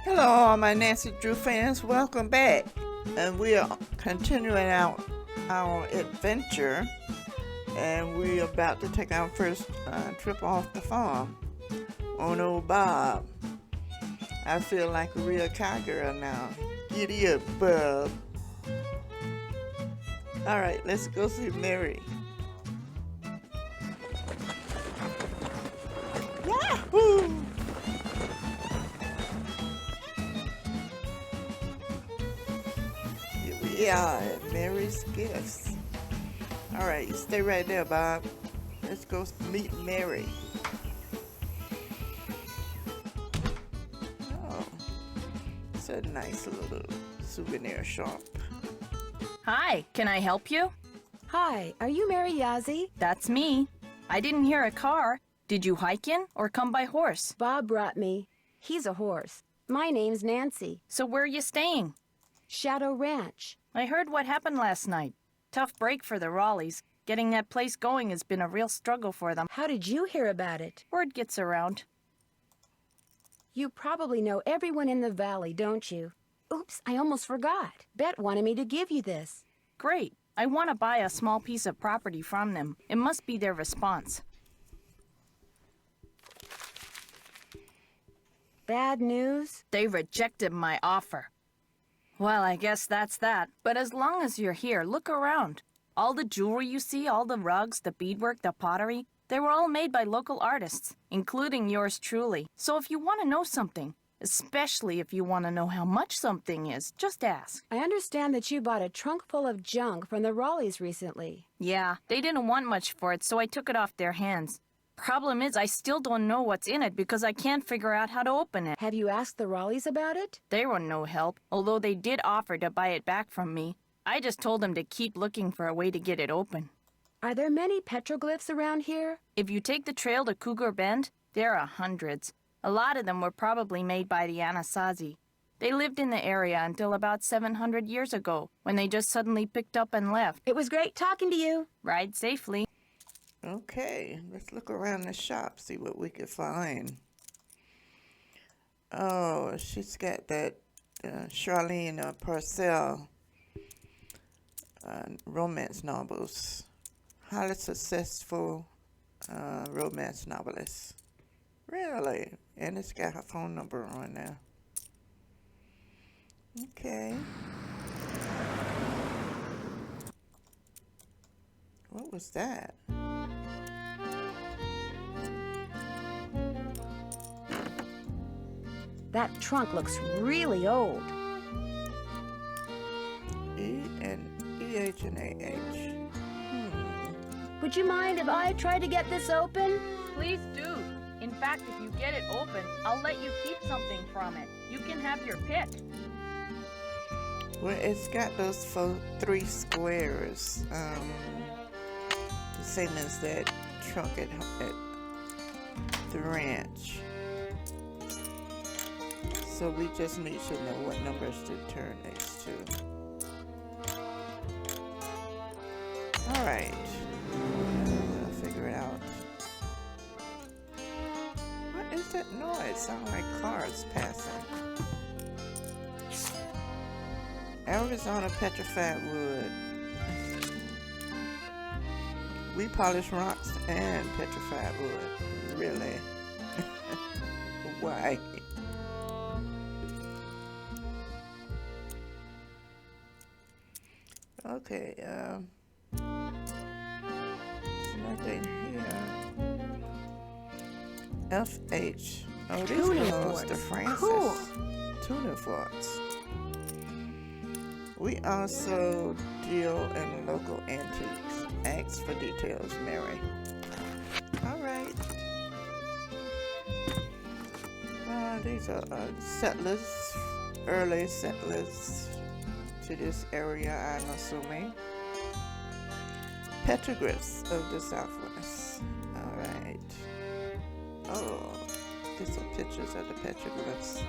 Hello, all my Nancy Drew fans. Welcome back. And we are continuing our adventure. And we're about to take our first trip off the farm on old Bob. I feel like a real cowgirl now. Giddy up, bub. Alright, let's go see Mary. Yahoo! Here we are at Mary's Gifts. Alright, you stay right there, Bob. Let's go meet Mary. Oh, it's a nice little souvenir shop. Hi, can I help you? Hi, are you Mary Yazzie? That's me. I didn't hear a car. Did you hike in or come by horse? Bob brought me. He's a horse. My name's Nancy. So where are you staying? Shadow Ranch. I heard what happened last night. Tough break for the Raleighs. Getting that place going has been a real struggle for them. How did you hear about it? Word gets around. You probably know everyone in the valley, don't you? Oops, I almost forgot. Bet wanted me to give you this. Great. I want to buy a small piece of property from them. It must be their response. Bad news? They rejected my offer. Well, I guess that's that. But as long as you're here, look around. All the jewelry you see, all the rugs, the beadwork, the pottery, they were all made by local artists, including yours truly. So if you want to know something, especially if you want to know how much something is, just ask. I understand that you bought a trunk full of junk from the Raleighs recently. Yeah, they didn't want much for it, so I took it off their hands. Problem is, I still don't know what's in it because I can't figure out how to open it. Have you asked the Raleighs about it? They were no help, although they did offer to buy it back from me. I just told them to keep looking for a way to get it open. Are there many petroglyphs around here? If you take the trail to Cougar Bend, there are hundreds. A lot of them were probably made by the Anasazi. They lived in the area until about 700 years ago, when they just suddenly picked up and left. It was great talking to you. Ride safely. Okay, let's look around the shop, see what we can find. Oh, she's got that Charlene Parcell romance novels. Highly successful romance novelist. Really? And it's got her phone number on there. Okay. What was that? That trunk looks really old. E-H and A-H. Would you mind if I try to get this open? Please do. In fact, if you get it open, I'll let you keep something from it. You can have your pick. Well, it's got those three squares. The same as that trunk at the ranch. So we just need to know what numbers to turn next to. Alright. I'll figure it out. What is that noise? Sounds like cars passing. Arizona petrified wood. We polish rocks and petrified wood. Really? Why? Okay, there's nothing here. FH. Oh, this belongs to Francis. Cool. Tuning forks. We also deal in local antiques. Ask for details, Mary. Alright. These are settlers, early settlers to this area, I'm assuming. Petroglyphs of the Southwest. Alright. Oh, these are pictures of the petroglyphs.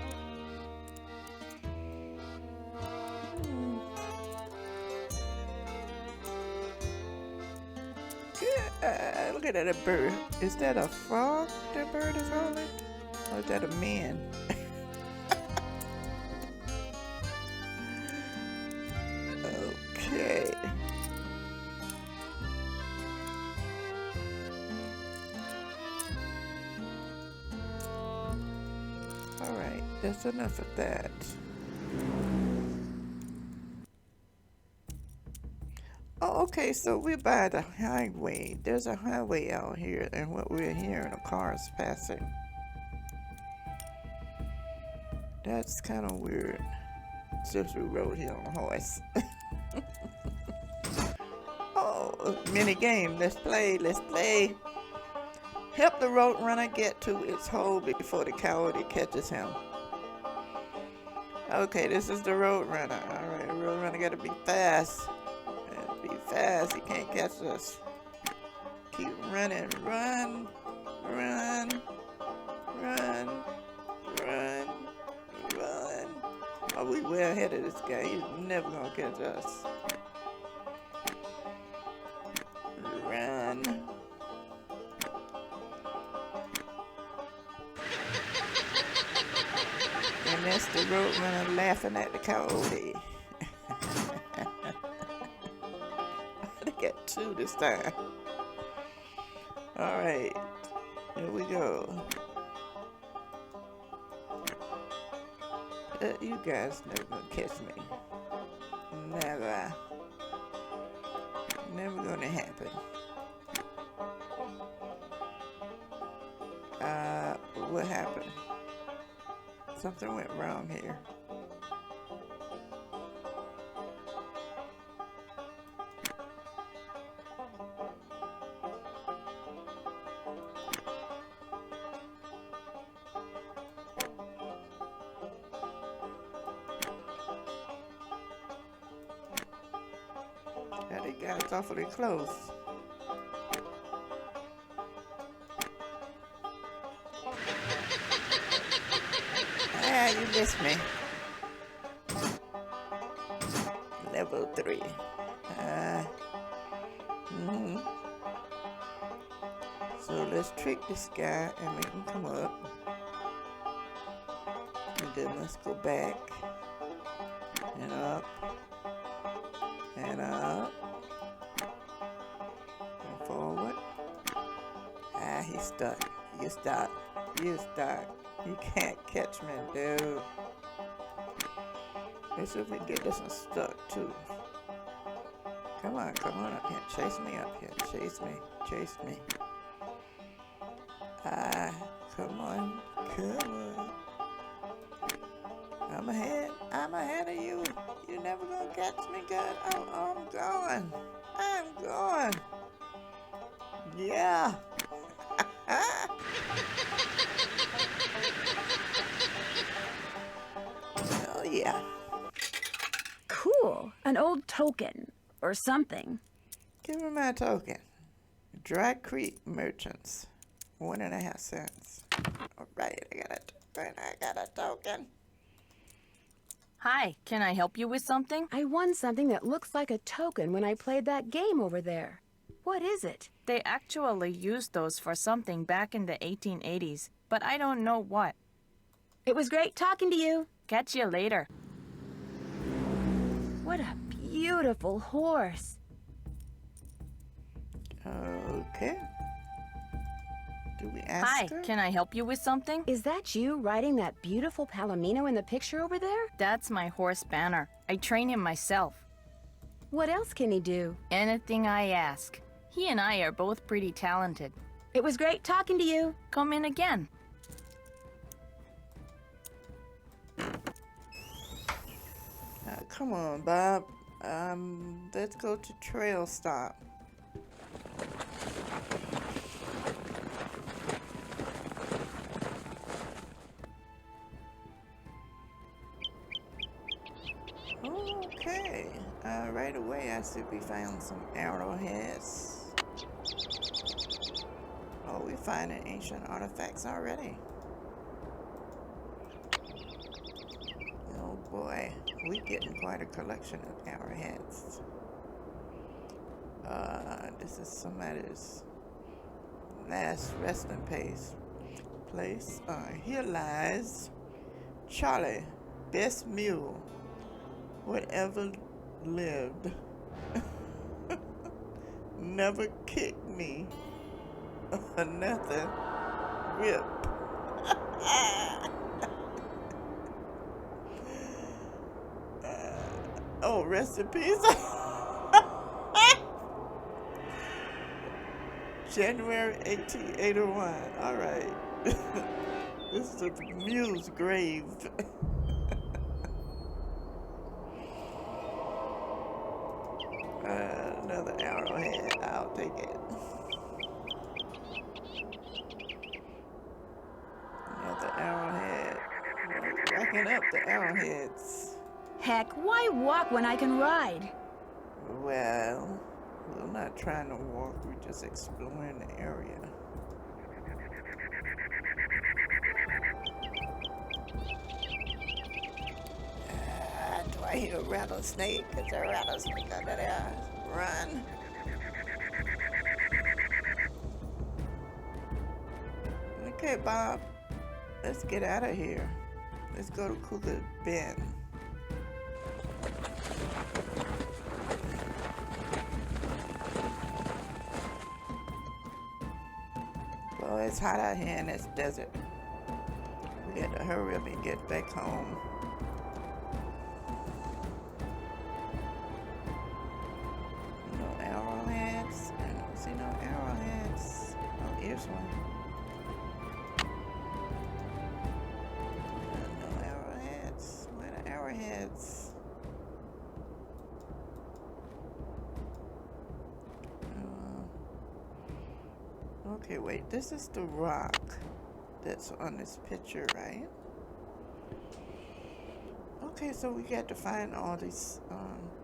Look at that, a bird. Is that a frog that bird is holding? Or is that a man? Alright, that's enough of that. Oh, okay, so we're by the highway. There's a highway out here, and what we're hearing are cars passing. That's kind of weird, since we rode here on a horse. Oh, mini game. Let's play, let's play. Help the road runner get to its hole before the coyote catches him. Okay, this is the road runner. Alright, the road runner gotta be fast. Be fast, he can't catch us. Keep running, run, run, run, run, run. Oh, we way ahead of this guy. He's never gonna catch us. Run. And that's the road runner laughing at the coyote. They got two this time. Alright, here we go. You guys never gonna catch me. Never. Never gonna happen. What happened? Something went wrong here. That guy's awfully close. Ah, you missed me. Level 3. So let's trick this guy and make him come up. And then let's go back. And up. And up. And forward. Ah, he's stuck. You stuck. You stuck. You can't catch me, dude. Let's see if we can get this one stuck too. Come on up here. Chase me up here. Chase me. Chase me. Come on. Come on. I'm ahead of you. You're never gonna catch me good. Oh, I'm going. I'm going. Yeah. Oh, yeah. Cool. An old token. Or something. Give me my token. Dry Creek Merchants. 1.5 cents. All right, I got a token. Hi, can I help you with something? I won something that looks like a token when I played that game over there. What is it? They actually used those for something back in the 1880s, but I don't know what. It was great talking to you. Catch you later. What a beautiful horse. Okay. Do we ask Hi, her? can I help you with something? Is that you riding that beautiful Palomino in the picture over there? That's my horse Banner. I train him myself. What else can he do? Anything I ask. He and I are both pretty talented. It was great talking to you. Come in again. Come on, Bob. Let's go to Trail Stop. Okay. Right away, I see we found some arrowheads. Oh, we finding ancient artifacts already. Oh boy, we getting quite a collection of arrowheads. This is somebody's last resting place. Here lies Charlie, best mule, whatever lived. Never kicked me or nothing. Rip. Oh, rest in peace. January 1881. All right. This is the Mule's Grave. Another arrowhead. I'll take it. Another arrowhead. Racking up the arrowheads. Heck, why walk when I can ride? Well, we're not trying to walk. We're just exploring the area. Do I hear a rattlesnake? Is there a rattlesnake under there? Run. Okay, Bob. Let's get out of here. Let's go to Cougar Bend. Well, it's hot out here in this desert. We got to hurry up and get back home. No arrowheads. I don't see no arrowheads. Oh, here's one. No arrowheads. Where are the arrowheads? Okay, wait. This is the rock that's on this picture, right? Okay, so we got to find all these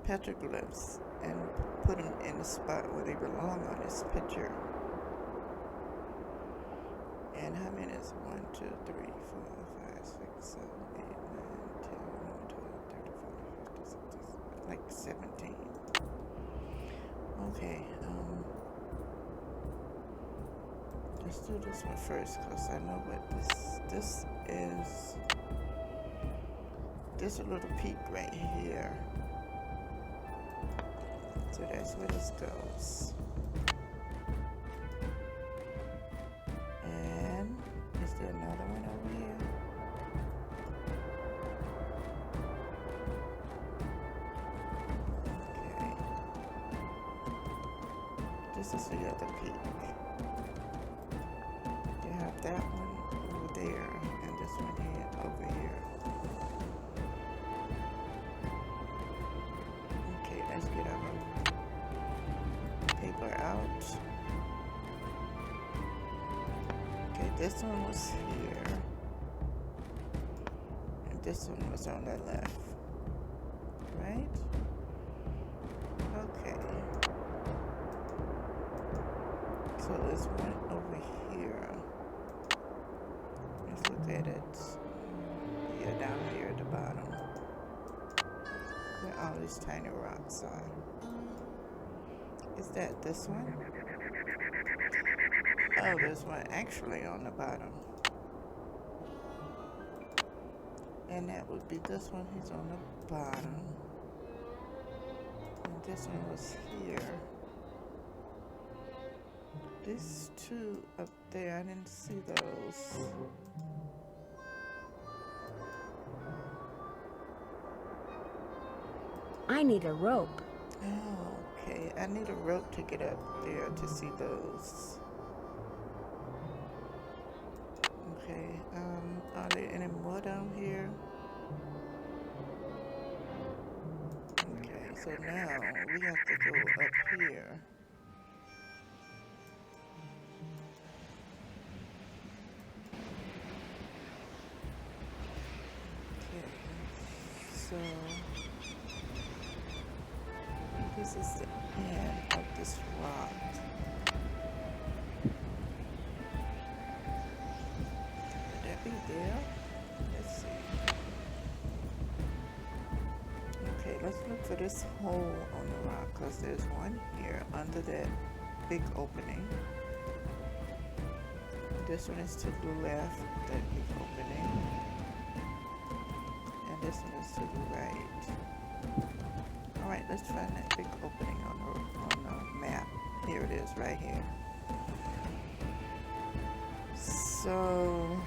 petroglyphs and put them in the spot where they belong on this picture. And how many is 1, 2, 3, 4, 5, 6, 7, 8, 9, 10, 11, 12, 13, 14, 15, 16, like 17. Okay, let's do this one first, because I know what this is. This a little peak right here. So that's where this goes. And is there another one over here? Okay. This is the other peak. You have that one over there, and this one here over here. Okay, let's get our paper out. Okay, this one was here, and this one was on the left, right? Okay. So there's one over here. Let's look at it. Yeah, down here at the bottom. Where all these tiny rocks are. Is that this one? Oh, there's one actually on the bottom. And that would be this one. He's on the bottom. And this one was here. These two up there, I didn't see those. I need a rope. Oh, okay. I need a rope to get up there to see those. Okay, are there any more down here? Okay, so now we have to go up here. Okay, so this is the end of this rock. Would that be there? Let's see. Okay, let's look for this hole on the rock, because there's one here under that big opening. This one is to the left, that big opening. And this one is to the right. Alright, let's find that big opening on the map. Here it is, right here. So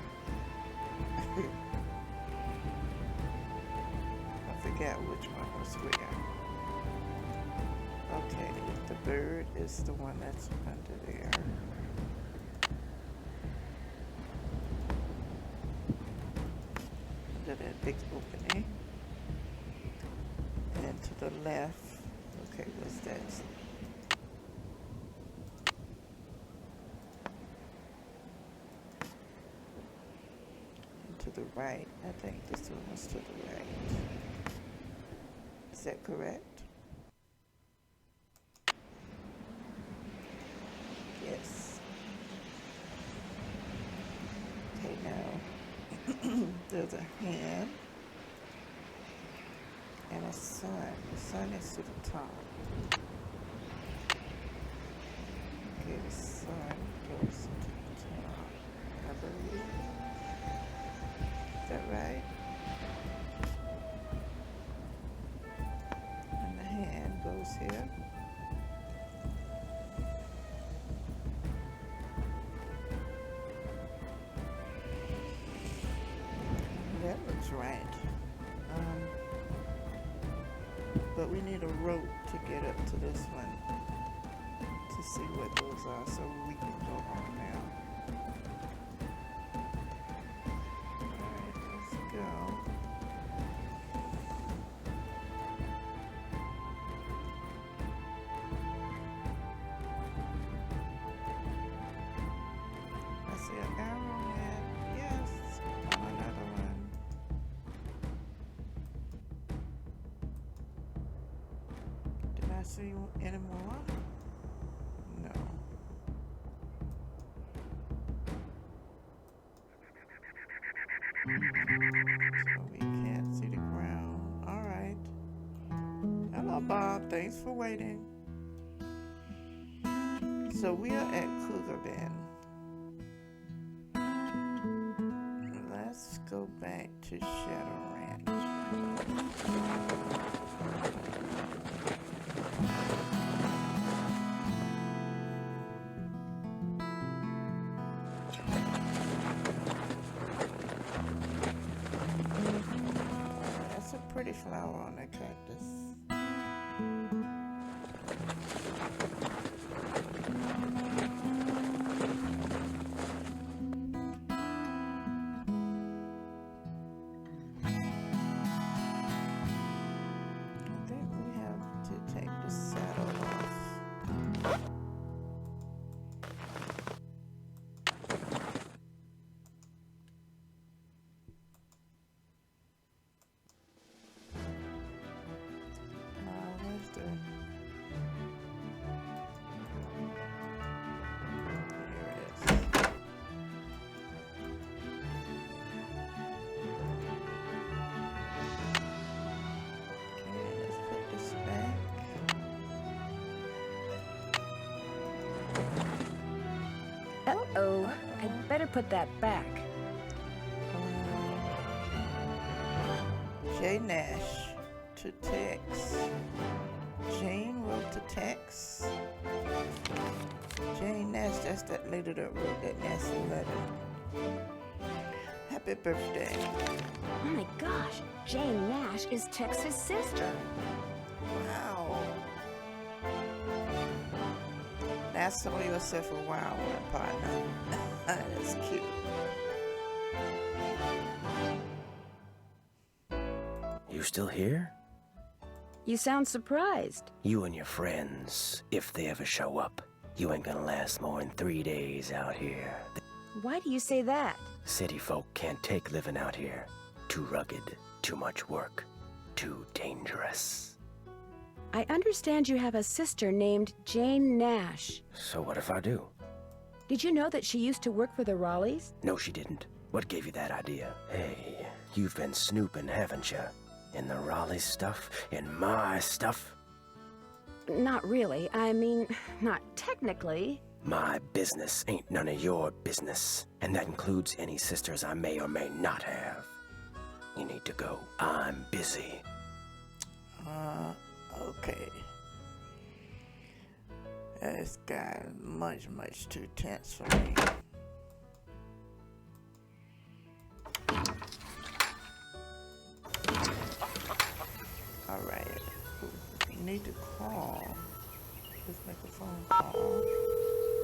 I forget forgot which one was where. Okay, the bird is the one that's under there. Under that big opening. And to the left, okay, what's that? And to the right, I think this one was to the right. Is that correct? Yes. Okay, now there's a hand and a sun. The sun is to the top. Okay, the sun goes to the top, I believe. Is that right? And the hand goes here. That looks right. But we need a rope to get up to this one to see what those are so we can go on now. Alright, let's go. I see an arrowhead. Yes, oh, another one. Did I see any more? No. So we can't see the ground. Alright. Hello, Bob. Thanks for waiting. So we are at Cougar Bend. Let's go back to Shadow Ranch. That's a pretty flower on that cactus. I think we have to take the saddle off. Where's the... Here it is. Okay, let's put this back. Uh-oh. I'd better put that back. J. Nash to text. Jane wrote to text. Jane Nash, that's that lady that wrote that nasty letter. Happy birthday. Oh my gosh, Jane Nash is Tex's sister. Wow. Now show yourself a wild one, partner. That's cute. You still here? You sound surprised. You and your friends, if they ever show up, you ain't gonna last more than 3 days out here. Why do you say that? City folk can't take living out here. Too rugged, too much work, too dangerous. I understand you have a sister named Jane Nash. So what if I do? Did you know that she used to work for the Raleighs? No, she didn't. What gave you that idea? Hey, you've been snooping, haven't you? In the Raleigh stuff? In my stuff? Not really. I mean, not technically. My business ain't none of your business. And that includes any sisters I may or may not have. You need to go. I'm busy. Okay. This guy is much, much too tense for me. need to call. Let's make a phone call.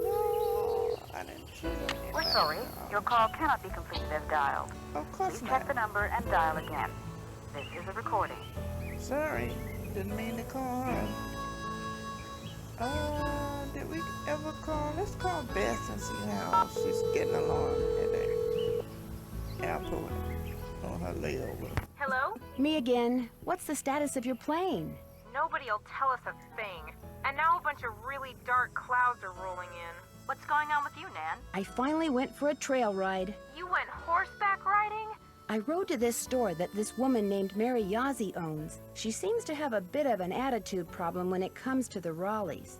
No, I didn't choose it. We're sorry. Your call cannot be completed as dialed. Of course Please not. check the number and dial again. This is a recording. Sorry, didn't mean to call her. Did we ever call? Let's call Beth and see how she's getting along at the airport on her layover. Hello? Me again. What's the status of your plane? Nobody'll tell us a thing. And now a bunch of really dark clouds are rolling in. What's going on with you, Nan? I finally went for a trail ride. You went horseback riding? I rode to this store that this woman named Mary Yazzie owns. She seems to have a bit of an attitude problem when it comes to the Raleighs.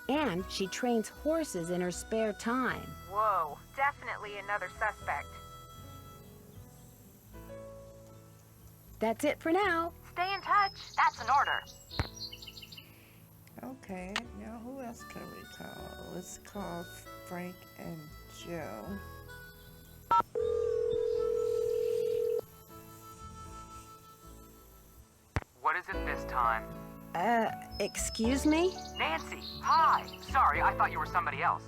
And she trains horses in her spare time. Whoa, definitely another suspect. That's it for now. Stay in touch. That's an order. Okay, now who else can we call? Let's call Frank and Joe. What is it this time? Excuse me? Nancy, hi! Sorry, I thought you were somebody else.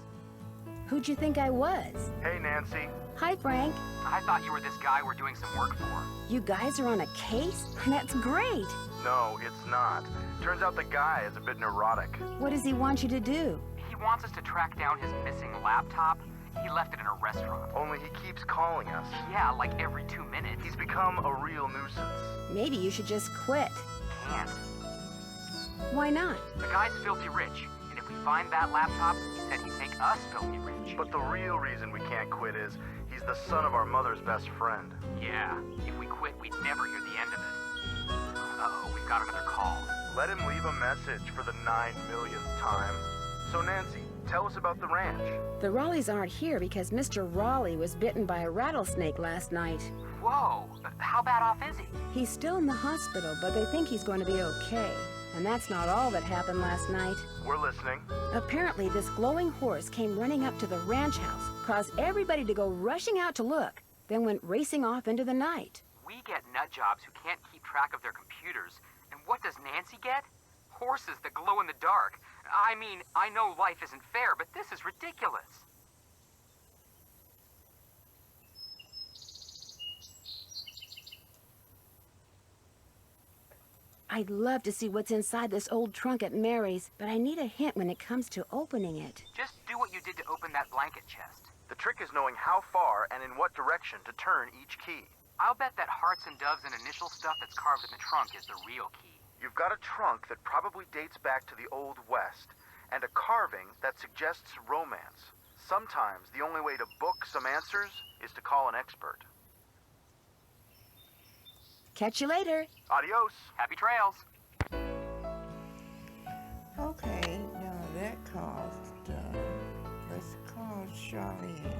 Who'd you think I was? Hey, Nancy. Hi, Frank. I thought you were this guy we're doing some work for. You guys are on a case? That's great. No, it's not. Turns out the guy is a bit neurotic. What does he want you to do? He wants us to track down his missing laptop. He left it in a restaurant. Only he keeps calling us. Yeah, like every 2 minutes. He's become a real nuisance. Maybe you should just quit. Can't. Why not? The guy's filthy rich, and if we find that laptop, he said he'd make us filthy rich. But the real reason we can't quit is he's the son of our mother's best friend. Yeah, if we quit, we'd never hear the end of it. Uh-oh, we've got another call. Let him leave a message for the 9 millionth time. So, Nancy, tell us about the ranch. The Raleighs aren't here because Mr. Raleigh was bitten by a rattlesnake last night. Whoa, how bad off is he? He's still in the hospital, but they think he's going to be okay. And that's not all that happened last night. We're listening. Apparently, this glowing horse came running up to the ranch house, caused everybody to go rushing out to look, then went racing off into the night. We get nut jobs who can't keep track of their computers. And what does Nancy get? Horses that glow in the dark. I mean, I know life isn't fair, but this is ridiculous. I'd love to see what's inside this old trunk at Mary's, but I need a hint when it comes to opening it. Just do what you did to open that blanket chest. The trick is knowing how far and in what direction to turn each key. I'll bet that hearts and doves and initial stuff that's carved in the trunk is the real key. You've got a trunk that probably dates back to the Old West, and a carving that suggests romance. Sometimes the only way to book some answers is to call an expert. Catch you later. Adios. Happy trails. Okay, now that call's done. Let's call Charlene.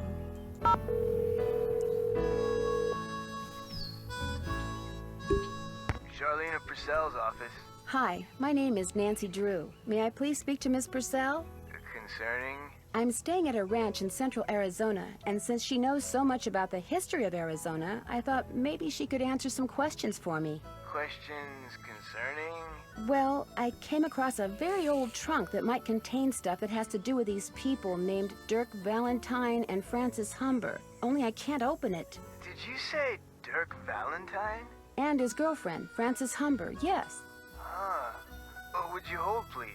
Charlene Purcell's office. Hi, my name is Nancy Drew. May I please speak to Miss Purcell? Concerning? I'm staying at a ranch in central Arizona, and since she knows so much about the history of Arizona, I thought maybe she could answer some questions for me. Questions concerning? Well, I came across a very old trunk that might contain stuff that has to do with these people named Dirk Valentine and Francis Humber. Only I can't open it. Did you say Dirk Valentine? And his girlfriend, Francis Humber, yes. Oh, would you hold, please?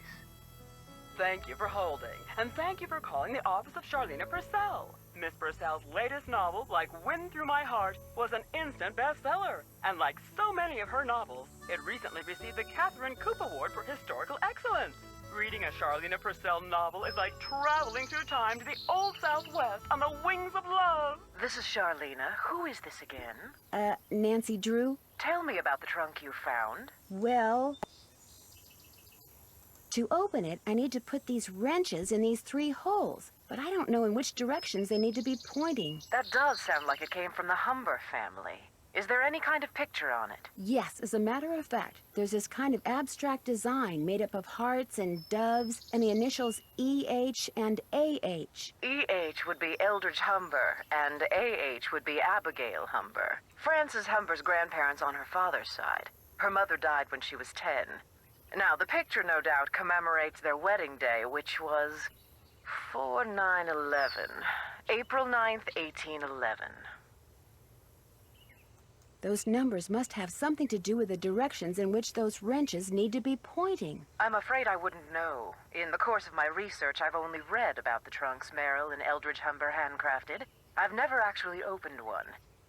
Thank you for holding, and thank you for calling the office of Charlene Purcell. Miss Purcell's latest novel, Like Wind Through My Heart, was an instant bestseller. And like so many of her novels, it recently received the Catherine Coop Award for Historical Excellence. Reading a Charlene Purcell novel is like traveling through time to the old Southwest on the wings of love. This is Charlena. Who is this again? Nancy Drew? Tell me about the trunk you found. Well, to open it, I need to put these wrenches in these 3 holes, but I don't know in which directions they need to be pointing. That does sound like it came from the Humber family. Is there any kind of picture on it? Yes, as a matter of fact, there's this kind of abstract design made up of hearts and doves and the initials E.H. and A.H. E.H. would be Eldridge Humber, and A.H. would be Abigail Humber. Frances Humber's grandparents on her father's side. Her mother died when she was 10. Now, the picture no doubt commemorates their wedding day, which was 4/9/11. April 9th, 1811. Those numbers must have something to do with the directions in which those wrenches need to be pointing. I'm afraid I wouldn't know. In the course of my research, I've only read about the trunks Merrill and Eldridge Humber handcrafted. I've never actually opened one.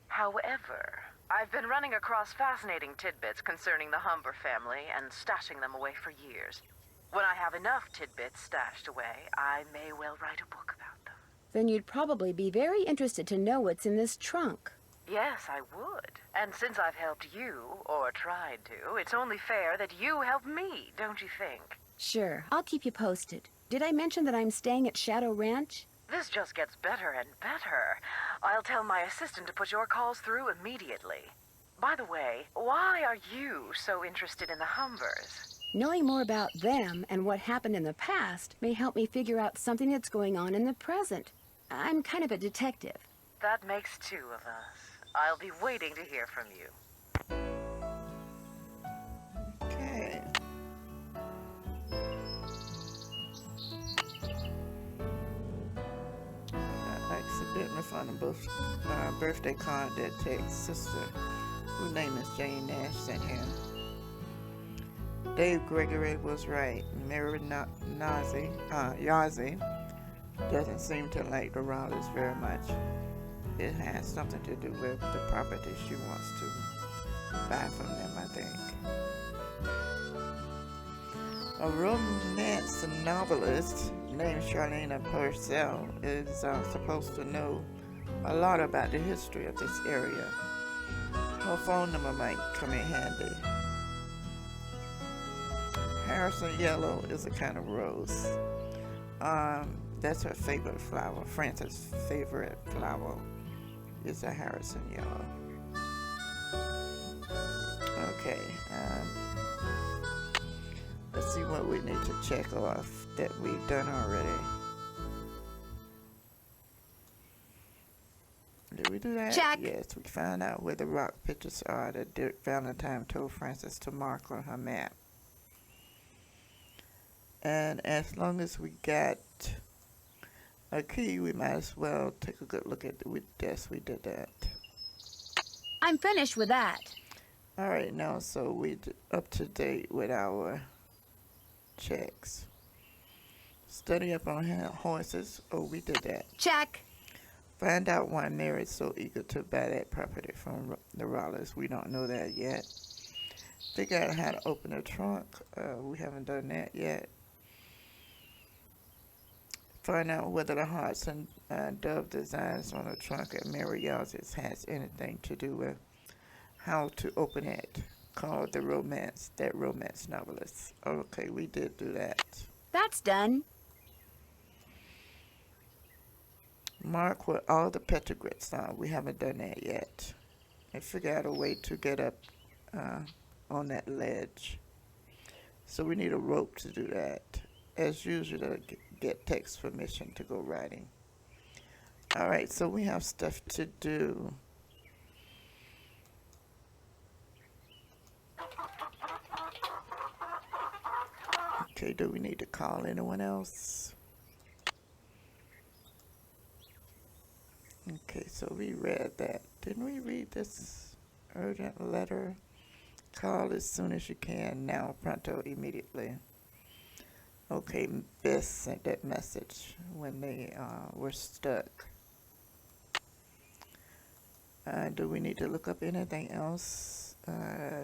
However, I've been running across fascinating tidbits concerning the Humber family and stashing them away for years. When I have enough tidbits stashed away, I may well write a book about them. Then you'd probably be very interested to know what's in this trunk. Yes, I would. And since I've helped you, or tried to, it's only fair that you help me, don't you think? Sure, I'll keep you posted. Did I mention that I'm staying at Shadow Ranch? This just gets better and better. I'll tell my assistant to put your calls through immediately. By the way, why are you so interested in the Humbers? Knowing more about them and what happened in the past may help me figure out something that's going on in the present. I'm kind of a detective. That makes two of us. I'll be waiting to hear from you. Okay. I accidentally found a birthday card that Jake's sister, whose name is Jane Nash, sent him. Dave Gregory was right. Mary Yazzie doesn't seem to like the Raleighs very much. It has something to do with the property she wants to buy from them, I think. A romance novelist named Charlene Purcell is supposed to know a lot about the history of this area. Her phone number might come in handy. Harrison Yellow is a kind of rose. That's her favorite flower. Frances' favorite flower is a Harrison Yellow. Okay. Let's see what we need to check off that we've done already. Did we do that? Check. Yes, we found out where the rock pictures are that Dirk Valentine told Frances to mark on her map. And as long as we got a key, we might as well take a good look at the yes, we did that. I'm finished with that. All right, now so we up to date with our checks. Study up on horses. Oh, we did that. Check. Find out why Mary's so eager to buy that property from the Raleighs. We don't know that yet. Figure out how to open a trunk. We haven't done that yet. Find out whether the hearts and dove designs on the trunk at Mary Yaz's has anything to do with how to open it. Called that romance novelist. Okay, we did do that. That's done. Mark where all the petroglyphs are. We haven't done that yet. And figure out a way to get up on that ledge. So we need a rope to do that. As usual, to get text permission to go riding. Alright, so we have stuff to do. Okay, do we need to call anyone else? Okay, so we read that. Didn't we read this urgent letter? Call as soon as you can, now, pronto, immediately. Okay, Bess sent that message when they were stuck. Do we need to look up anything else?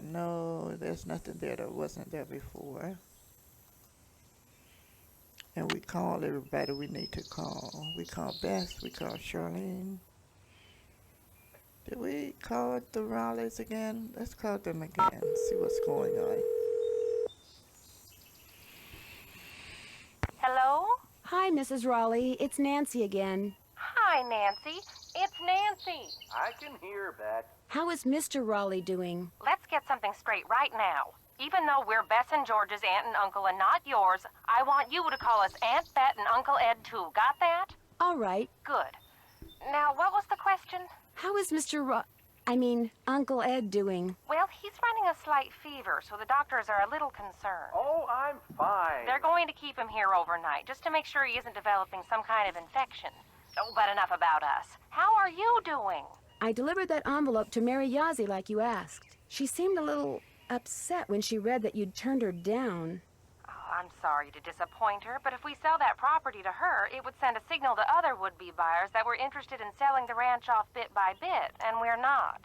No, there's nothing there that wasn't there before. And we called everybody we need to call. We called Beth, we called Charlene. Did we call the Raleighs again? Let's call them again, see what's going on. Hello? Hi, Mrs. Raleigh. It's Nancy again. Hi, Nancy. It's Nancy. I can hear, Beck. How is Mr. Raleigh doing? Let's get something straight right now. Even though we're Bess and George's aunt and uncle and not yours, I want you to call us Aunt Bet and Uncle Ed too. Got that? All right. Good. Now, what was the question? How is Mr. I mean, Uncle Ed doing? Well, he's running a slight fever, so the doctors are a little concerned. Oh, I'm fine. They're going to keep him here overnight, just to make sure he isn't developing some kind of infection. Oh, but enough about us. How are you doing? I delivered that envelope to Mary Yazzie like you asked. She seemed a little upset when she read that you'd turned her down. Oh, I'm sorry to disappoint her, but if we sell that property to her, it would send a signal to other would-be buyers that we're interested in selling the ranch off bit by bit, and we're not.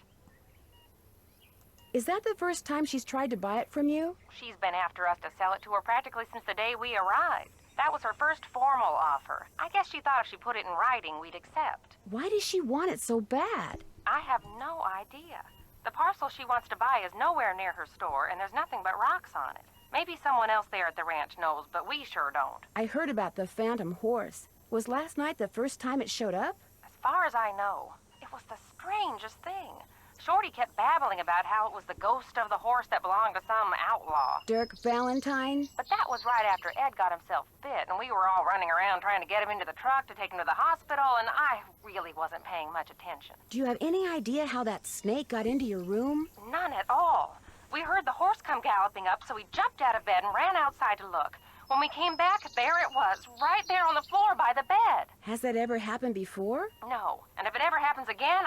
Is that the first time she's tried to buy it from you? She's been after us to sell it to her practically since the day we arrived. That was her first formal offer. I guess she thought if she put it in writing, we'd accept. Why does she want it so bad? I have no idea. The parcel she wants to buy is nowhere near her store, and there's nothing but rocks on it. Maybe someone else there at the ranch knows, but we sure don't. I heard about the phantom horse. Was last night the first time it showed up? As far as I know, it was the strangest thing. Shorty kept babbling about how it was the ghost of the horse that belonged to some outlaw. Dirk Valentine? But that was right after Ed got himself bit, and we were all running around trying to get him into the truck to take him to the hospital, and I really wasn't paying much attention. Do you have any idea how that snake got into your room? None at all. We heard the horse come galloping up, so we jumped out of bed and ran outside to look. When we came back, there it was, right there on the floor by the bed. Has that ever happened before? No, and if it ever happens again,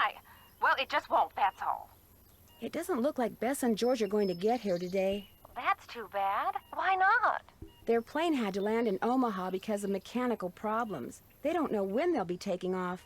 well, it just won't, that's all. It doesn't look like Bess and George are going to get here today. That's too bad. Why not? Their plane had to land in Omaha because of mechanical problems. They don't know when they'll be taking off.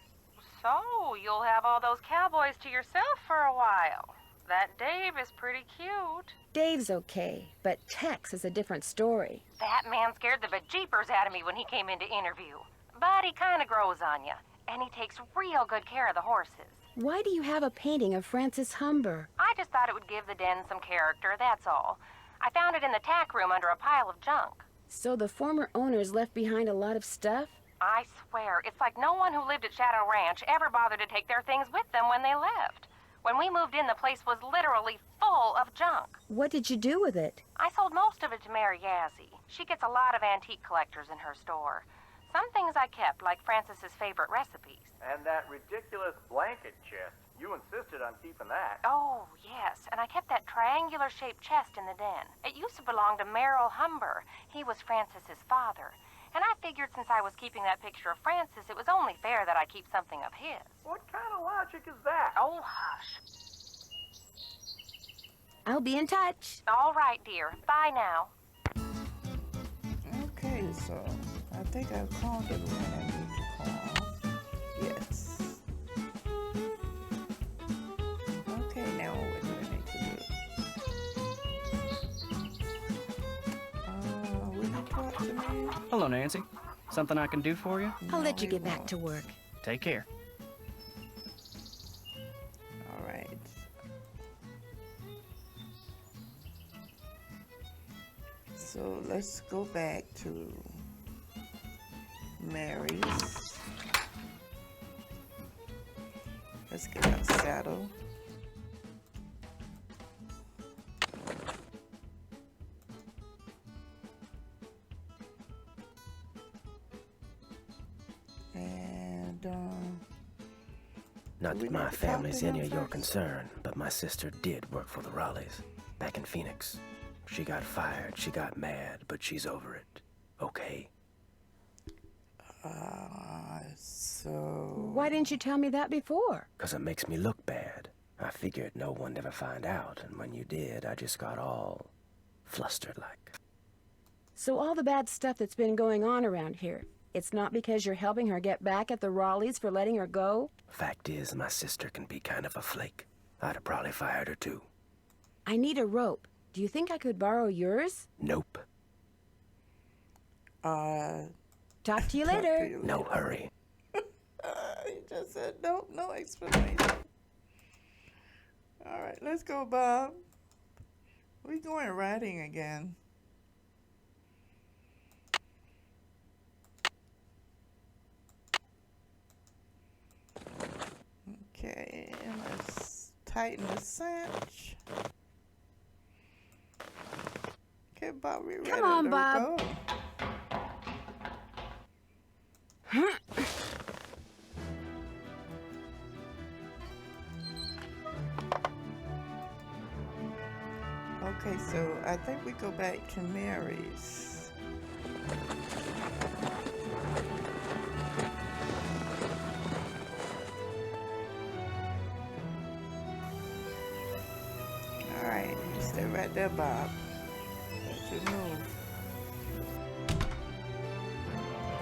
So, you'll have all those cowboys to yourself for a while. That Dave is pretty cute. Dave's okay, but Tex is a different story. That man scared the bejeepers out of me when he came in to interview. But he kind of grows on you, and he takes real good care of the horses. Why do you have a painting of Francis Humber? I just thought it would give the den some character, that's all. I found it in the tack room under a pile of junk. So the former owners left behind a lot of stuff? I swear, it's like no one who lived at Shadow Ranch ever bothered to take their things with them when they left. When we moved in, the place was literally full of junk. What did you do with it? I sold most of it to Mary Yazzie. She gets a lot of antique collectors in her store. Some things I kept, like Francis's favorite recipes. And that ridiculous blanket chest. You insisted on keeping that. Oh, yes. And I kept that triangular-shaped chest in the den. It used to belong to Merrill Humber. He was Francis's father. And I figured since I was keeping that picture of Francis, it was only fair that I keep something of his. What kind of logic is that? Oh, hush. I'll be in touch. All right, dear. Bye now. Okay, so I think I've called everyone I need to call. Yes. Okay, now what do I need to do? Will you talk to me? Hello, Nancy. Something I can do for you? I'll let you get back to work. Take care. All right. So let's go back to Mary's. Let's get our saddle. And Not that my family's any of your concern, but my sister did work for the Raleighs back in Phoenix. She got fired, she got mad, but she's over it. Okay? so... Why didn't you tell me that before? 'Cause it makes me look bad. I figured no one'd ever find out, and when you did, I just got all flustered like. So all the bad stuff that's been going on around here, it's not because you're helping her get back at the Raleighs for letting her go? Fact is, my sister can be kind of a flake. I'd have probably fired her too. I need a rope. Do you think I could borrow yours? Nope. Talk to you later. No hurry. He just said nope, no explanation. All right, let's go, Bob. We're going riding again. Okay, let's tighten the cinch. Okay, Bob, we're ready Come on, to Bob. go. Okay, so I think we go back to Mary's. Alright, you stay right there, Bob. That's your move.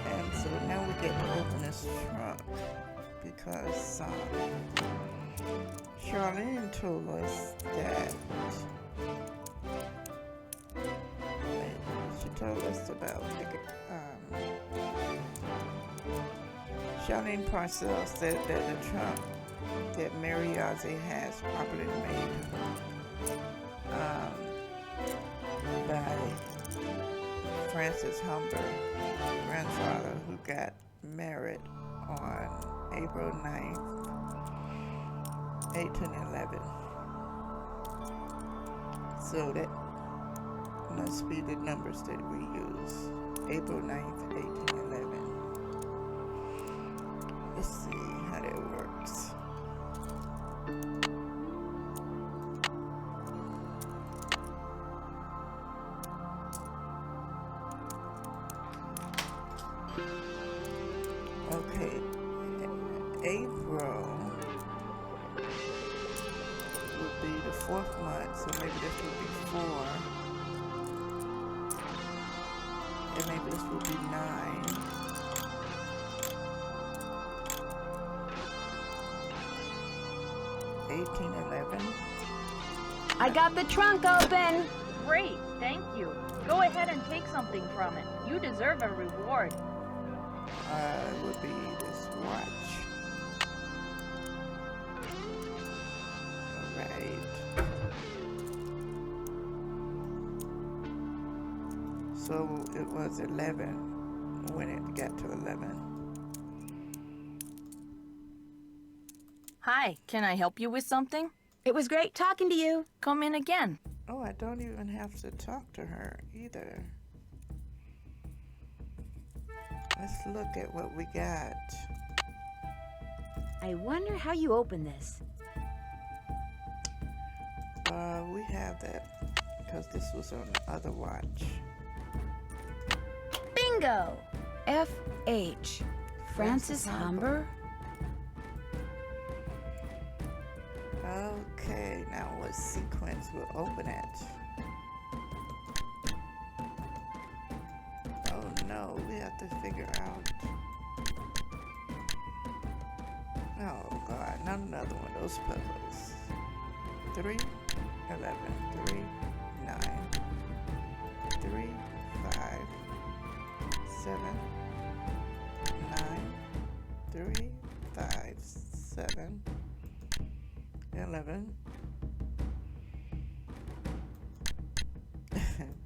And so now we get to open this trunk because Charlene told us that she told us about Charlene Parcell said that the trunk that Mary Ozzie has properly made by Francis Humber, grandfather, who got married on April 9th, 1811. So that must be the numbers that we use. April 9th, 1811. Let's see how that works. Okay, April would be the 4th month, so maybe this would be 4. And maybe this would be 9. I got the trunk open. Great, thank you. Go ahead and take something from it. You deserve a reward. It would be this watch. Alright. So it was 11 when it got to 11. Hi, can I help you with something? It was great talking to you. Come in again. Oh, I don't even have to talk to her either. Let's look at what we got. I wonder how you open this. We have that because this was on the other watch. Bingo! F.H. Francis Humber. Okay, now what sequence will open it? Oh no, we have to figure out. Oh god, not another one of those puzzles. 3, 11, 3, 9, 3, 5, 7, 9, 3, 5, 7, 11,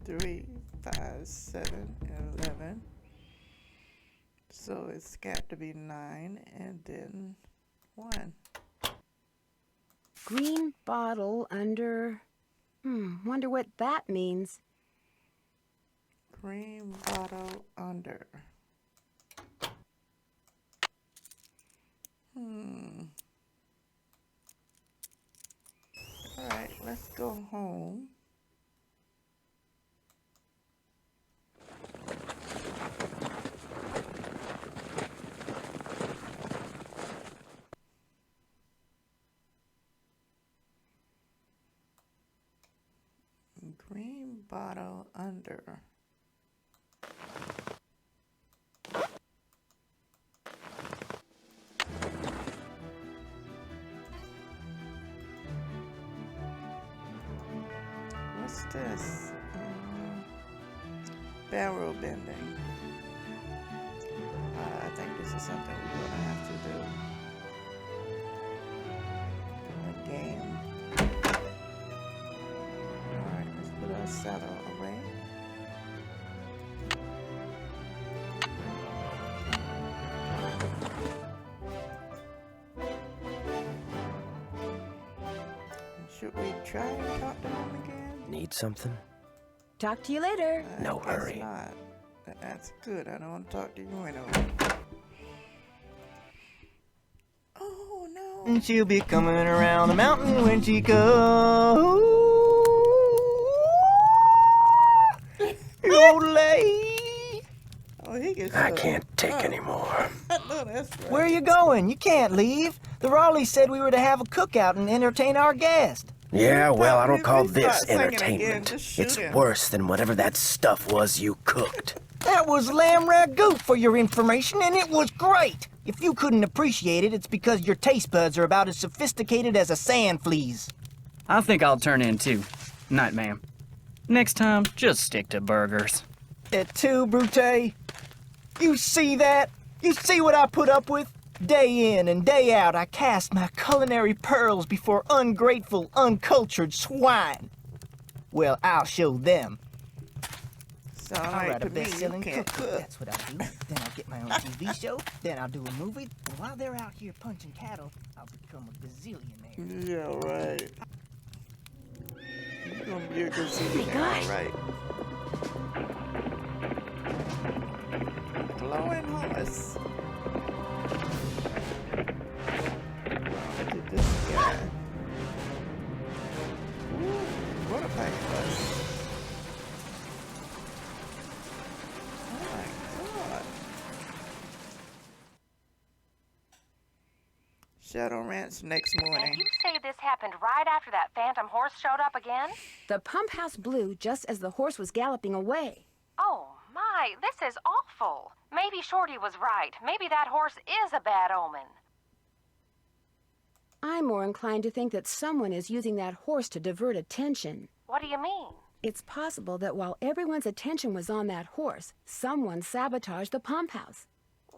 3, 5, 7, 11. So it's got to be 9 and then 1. Green bottle under... wonder what that means. Green bottle under. Alright, let's go home. Green bottle under. What's this? Barrel bending. I think this is something we're gonna have to do. A game. Alright, let's put our saddle away. Should we try and talk to him again? Need something? Talk to you later. No I guess hurry. not. That's good. I don't want to talk to you anyway. Oh no. She'll be coming around the mountain when she goes. Ole! Oh, he gets I can't take anymore. No, that's right. Where are you going? You can't leave. The Raleighs said we were to have a cookout and entertain our guest. Yeah, well, I don't call If we start this singing entertainment. again, just shoot It's him. worse than whatever that stuff was you cooked. That was lamb ragout for your information, and it was great. If you couldn't appreciate it, it's because your taste buds are about as sophisticated as a sand flea's. I think I'll turn in too. Night, ma'am. Next time, just stick to burgers. Et tu, Brute? You see that? You see what I put up with? Day in and day out, I cast my culinary pearls before ungrateful, uncultured swine. Well, I'll show them. Sound I'll like write to a me, you best-selling can't cookbook. cook. That's what I'll do. Then I'll get my own TV show. Then I'll do a movie. And while they're out here punching cattle, I'll become a gazillionaire. Yeah, right. You're gonna be a gazillionaire, all right. Glowing horse. Look at this guy. Ooh, what a pack bus. Oh my god. Shadow Ranch next morning. And you say this happened right after that phantom horse showed up again? The pump house blew just as the horse was galloping away. Oh, my, this is awful. Maybe Shorty was right. Maybe that horse is a bad omen. I'm more inclined to think that someone is using that horse to divert attention. What do you mean? It's possible that while everyone's attention was on that horse, someone sabotaged the pump house.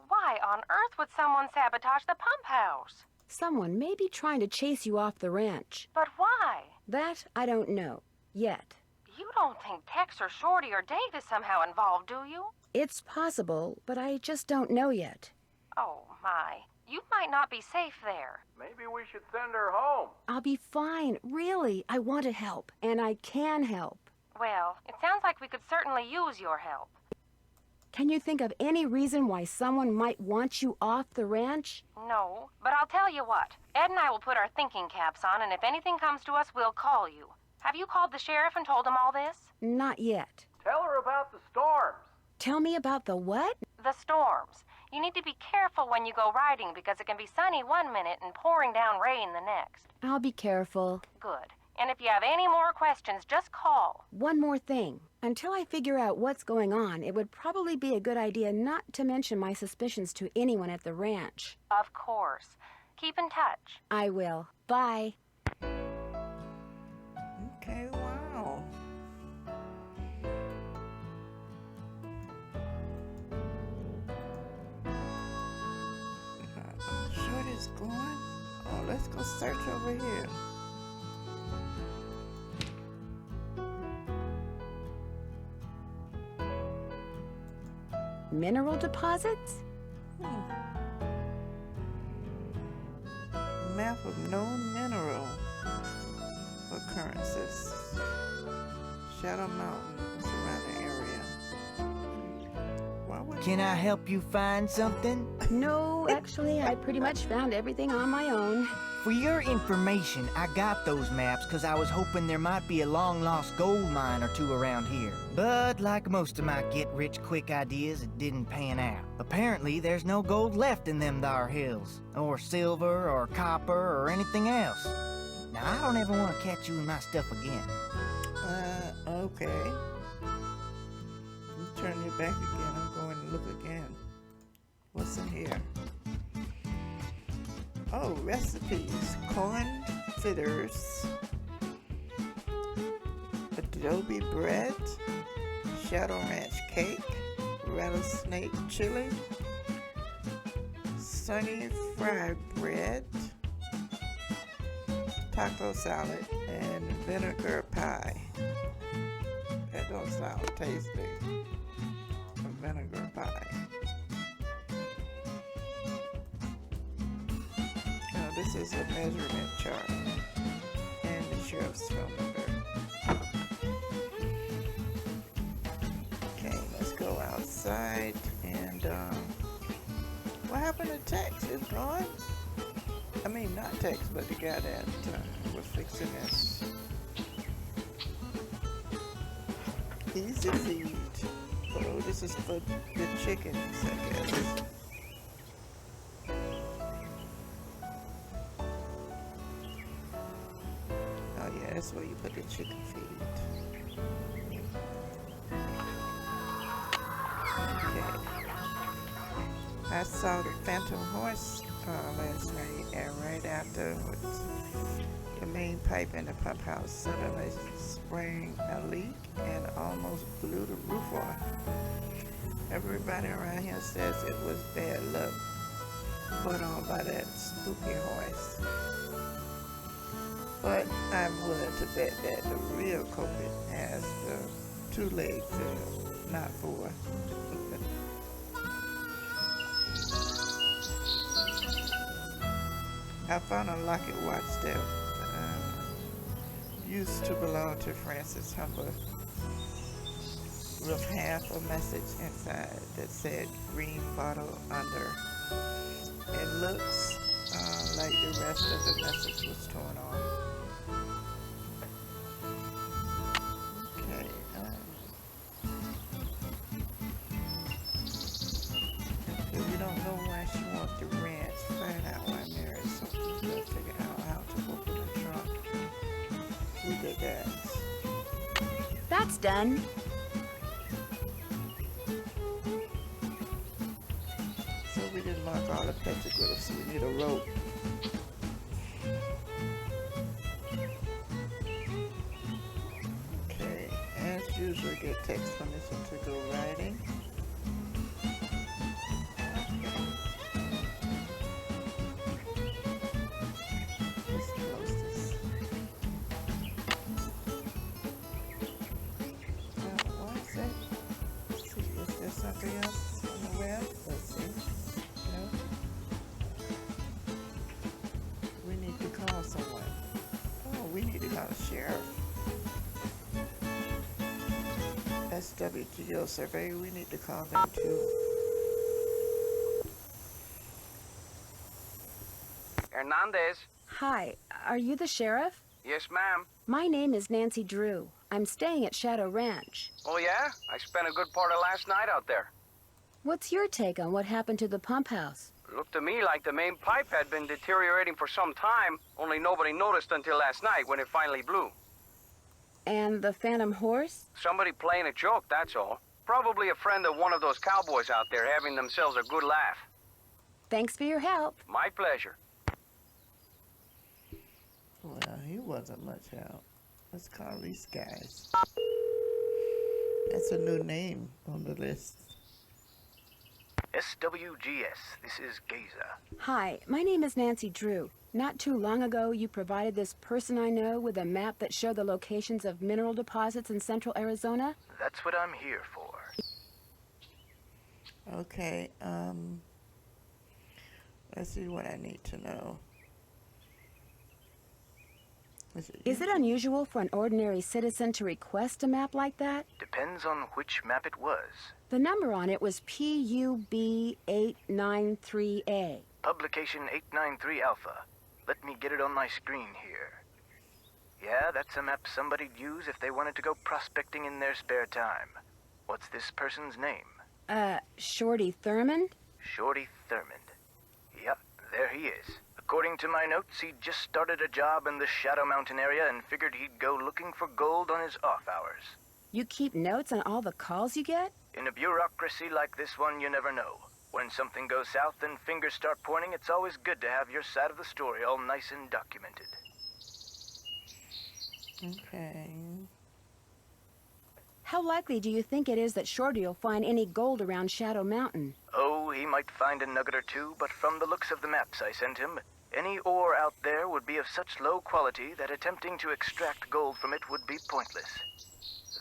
Why on earth would someone sabotage the pump house? Someone may be trying to chase you off the ranch. But why? That I don't know. Yet. You don't think Tex or Shorty or Dave is somehow involved, do you? It's possible, but I just don't know yet. Oh, my. You might not be safe there. Maybe we should send her home. I'll be fine. Really, I want to help, and I can help. Well, it sounds like we could certainly use your help. Can you think of any reason why someone might want you off the ranch? No, but I'll tell you what. Ed and I will put our thinking caps on, and if anything comes to us, we'll call you. Have you called the sheriff and told him all this? Not yet. Tell her about the storms. Tell me about the what? The storms. You need to be careful when you go riding because it can be sunny one minute and pouring down rain the next. I'll be careful. Good. And if you have any more questions, just call. One more thing. Until I figure out what's going on, it would probably be a good idea not to mention my suspicions to anyone at the ranch. Of course. Keep in touch. I will. Bye. Okay, wow. Shorty's going. Oh, let's go search over here. Mineral deposits? Map of known mineral occurrences. Shadow Mountain, surrounding area. Why would Can I help you find something? No, actually, I pretty much found everything on my own. For your information, I got those maps because I was hoping there might be a long-lost gold mine or two around here. But like most of my get-rich-quick ideas, it didn't pan out. Apparently, there's no gold left in them thar hills, or silver, or copper, or anything else. Now, I don't ever want to catch you in my stuff again. Okay. You turn your back again. I'm going to look again. What's in here? Oh, recipes. Corn fritters, adobe bread, Shadow Ranch cake, rattlesnake chili, sunny fried bread, taco salad, and vinegar pie. That don't sound tasty. A vinegar pie. Now this is a measurement chart and the sheriff's phone number. Okay, let's go outside and what happened to Tex? He's gone? I mean, not Tex, but the guy that was fixing this. Easy feed. this is for the chickens, I guess. Oh yeah, that's where you put the chicken feed. Okay. I saw the phantom horse last night, and right afterwards, the main pipe in the pump house suddenly sprang a leak and almost blew the roof off. Everybody around here says it was bad luck put on by that spooky horse. But I'm willing to bet that the real culprit has the 2 legs, not 4. I found a locket watch that used to belong to Francis Humber with half a message inside that said green bottle under. It looks like the rest of the message was torn off. Okay. If you don't know why she wants the ranch, find out why Mary is so eager to figure out how to open the trunk. We did that. That's done. So we didn't mark all the petroglyphs, so we need a rope. Okay, as usual, get text permission to go riding. Let's close this. Why is that? Let's see, is there something else on the web? Let's see. No? We need to call someone. Oh, we need to call the sheriff. SWTO survey, we need to call them too. Hernandez. Hi, are you the sheriff? Yes, ma'am. My name is Nancy Drew. I'm staying at Shadow Ranch. Oh, yeah? I spent a good part of last night out there. What's your take on what happened to the pump house? Looked to me like the main pipe had been deteriorating for some time, only nobody noticed until last night when it finally blew. And the phantom horse? Somebody playing a joke, that's all. Probably a friend of one of those cowboys out there having themselves a good laugh. Thanks for your help. My pleasure. Well, he wasn't much help. Let's call these guys. That's a new name on the list. SWGS, this is Geza. Hi, my name is Nancy Drew. Not too long ago, you provided this person I know with a map that showed the locations of mineral deposits in central Arizona. That's what I'm here for. Okay, let's see what I need to know. Is it unusual for an ordinary citizen to request a map like that? Depends on which map it was. The number on it was PUB893A. Publication 893 Alpha. Let me get it on my screen here. Yeah, that's a map somebody'd use if they wanted to go prospecting in their spare time. What's this person's name? Shorty Thurmond? Shorty Thurmond. Yep, there he is. According to my notes, he'd just started a job in the Shadow Mountain area and figured he'd go looking for gold on his off hours. You keep notes on all the calls you get? In a bureaucracy like this one, you never know. When something goes south and fingers start pointing, it's always good to have your side of the story all nice and documented. Okay. How likely do you think it is that Shorty will find any gold around Shadow Mountain? Oh, he might find a nugget or two, but from the looks of the maps I sent him, any ore out there would be of such low quality that attempting to extract gold from it would be pointless.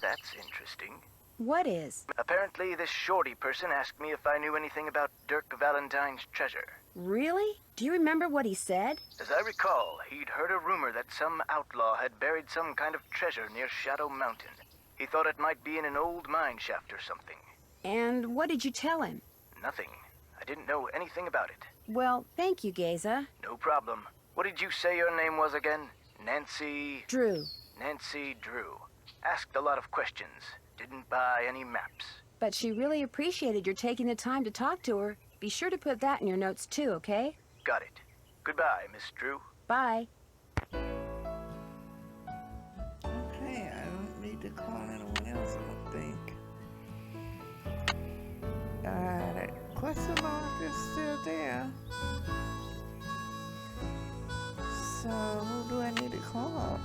That's interesting. What is? Apparently, this Shorty person asked me if I knew anything about Dirk Valentine's treasure. Really? Do you remember what he said? As I recall, he'd heard a rumor that some outlaw had buried some kind of treasure near Shadow Mountain. He thought it might be in an old mine shaft or something. And what did you tell him? Nothing. I didn't know anything about it. Well, thank you, Geza. No problem. What did you say your name was again? Nancy... Drew. Nancy Drew. Asked a lot of questions. Didn't buy any maps. but she really appreciated your taking the time to talk to her. Be sure to put that in your notes too, okay? Got it. Goodbye, Miss Drew. Bye. Okay, I don't need to call anyone else, I don't think. That question mark is still there. So, who do I need to call?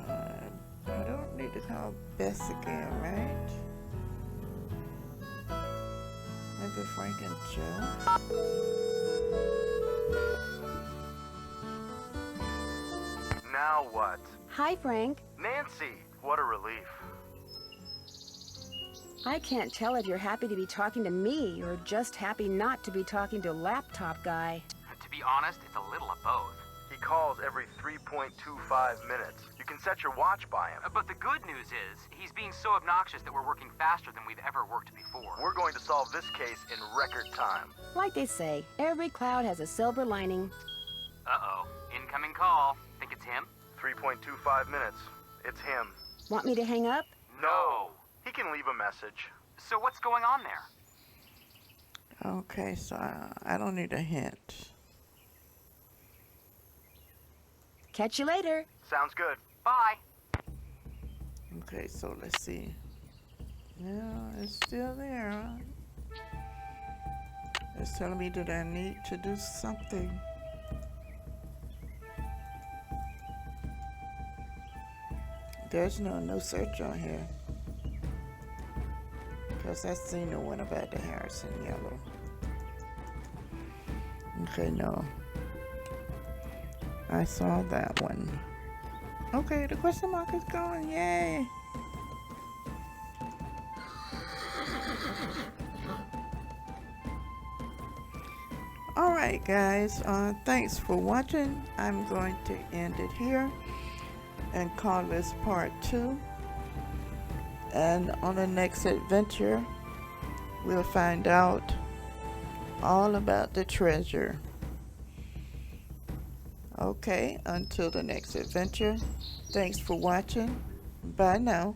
I don't need to call Bess again, right? Maybe Frank and Joe? Now what? Hi, Frank. Nancy, what a relief. I can't tell if you're happy to be talking to me or just happy not to be talking to a laptop guy. To be honest, it's a little of both. He calls every 3.25 minutes. You can set your watch by him. But the good news is, he's being so obnoxious that we're working faster than we've ever worked before. We're going to solve this case in record time. Like they say, every cloud has a silver lining. Uh-oh. Incoming call. Think it's him? 3.25 minutes. It's him. Want me to hang up? No. He can leave a message. So what's going on there? Okay, so I don't need a hint. Catch you later. Sounds good. Bye. Okay, so let's see. Yeah, it's still there. It's telling me that I need to do something. There's no search on here. Because I seen the one about the Harrison yellow. Okay, no. I saw that one. Okay, the question mark is gone. Yay! Alright guys, thanks for watching. I'm going to end it here and call this part 2. And on the next adventure, we'll find out all about the treasure. Okay, until the next adventure, thanks for watching. Bye now.